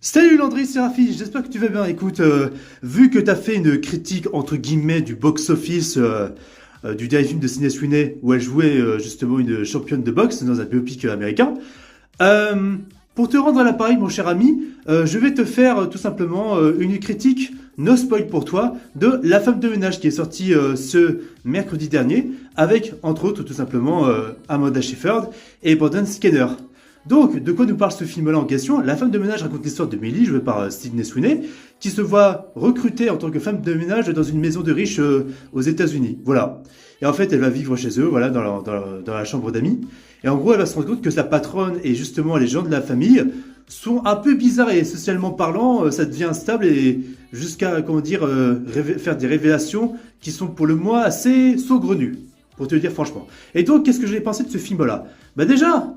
Salut Landry, c'est Rafi, j'espère que tu vas bien. Écoute, vu que tu as fait une critique entre guillemets du box-office du dernier film de Sydney Sweeney où elle jouait justement une championne de boxe dans un biopic américain, euh, pour te rendre à l'appareil mon cher ami, je vais te faire tout simplement une critique no spoil pour toi de La femme de ménage qui est sortie ce mercredi dernier avec entre autres tout simplement Amanda Seyfried et Brandon Skinner. Donc, de quoi nous parle ce film-là en question? La femme de ménage raconte l'histoire de Millie, jouée par Sydney Sweeney, qui se voit recrutée en tant que femme de ménage dans une maison de riches aux États-Unis. Voilà. Et en fait, elle va vivre chez eux, voilà, dans la chambre d'amis. Et en gros, elle va se rendre compte que sa patronne et justement les gens de la famille sont un peu bizarres et socialement parlant, ça devient instable et jusqu'à, comment dire, faire des révélations qui sont pour le moins assez saugrenues, pour te le dire franchement. Et donc, qu'est-ce que j'ai pensé de ce film-là? Bah déjà,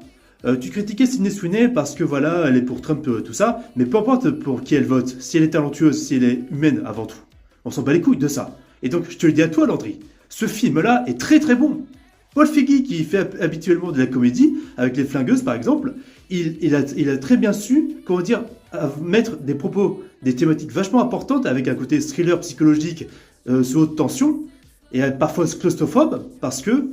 tu critiquais Sydney Sweeney parce que voilà, elle est pour Trump, tout ça, mais peu importe pour qui elle vote, si elle est talentueuse, si elle est humaine avant tout, on s'en bat les couilles de ça. Et donc, je te le dis à toi, Landry, ce film-là est très très bon. Paul Feig, qui fait habituellement de la comédie, avec Les Flingueuses par exemple, il a très bien su, comment dire, mettre des propos, des thématiques vachement importantes, avec un côté thriller psychologique sous haute tension, et parfois claustrophobe, parce que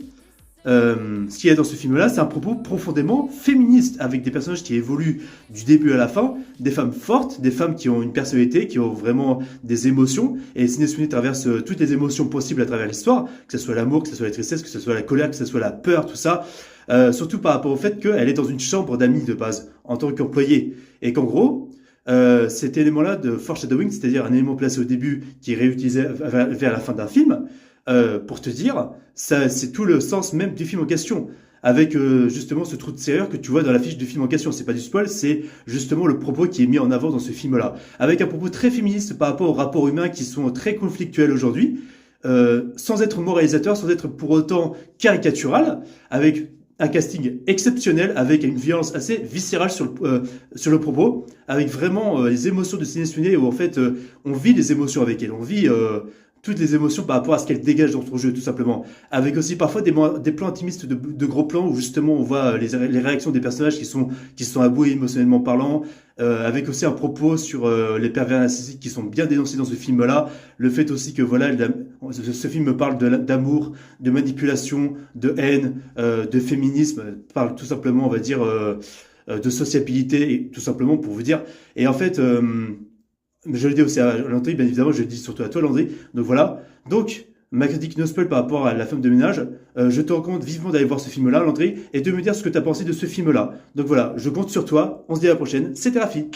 ce qu'il y a dans ce film-là, c'est un propos profondément féministe, avec des personnages qui évoluent du début à la fin, des femmes fortes, des femmes qui ont une personnalité, qui ont vraiment des émotions, et Sydney Sweeney traverse toutes les émotions possibles à travers l'histoire, que ce soit l'amour, que ce soit la tristesse, que ce soit la colère, que ce soit la peur, tout ça, surtout par rapport au fait qu'elle est dans une chambre d'amis de base, en tant qu'employée, et qu'en gros, cet élément-là de foreshadowing, c'est-à-dire un élément placé au début qui est réutilisé vers la fin d'un film, pour te dire, ça, c'est tout le sens même du film en question. Avec justement ce trou de serrure que tu vois dans l'affiche du film en question. C'est pas du spoil, c'est justement le propos qui est mis en avant dans ce film-là. Avec un propos très féministe par rapport aux rapports humains qui sont très conflictuels aujourd'hui, sans être moralisateur, sans être pour autant caricatural, avec un casting exceptionnel, avec une violence assez viscérale sur le propos, avec vraiment les émotions de Sydney Sweeney où en fait on vit les émotions avec elle, on vit toutes les émotions par rapport à ce qu'elle dégage dans son jeu, tout simplement. Avec aussi parfois des plans intimistes de gros plans où justement on voit les réactions des personnages qui sont à bout émotionnellement parlant. Avec aussi un propos sur les pervers narcissiques qui sont bien dénoncés dans ce film-là. Le fait aussi que voilà, ce film parle d'amour, de manipulation, de haine, de féminisme, parle tout simplement, on va dire, de sociabilité, et tout simplement pour vous dire. Et en fait, je le dis aussi à Landry, bien évidemment, je le dis surtout à toi, Landry. Donc voilà. Donc, ma critique no spoil par rapport à La femme de ménage, je te recommande vivement d'aller voir ce film-là, Landry, et de me dire ce que tu as pensé de ce film-là. Donc voilà, je compte sur toi. On se dit à la prochaine. C'était Rafi.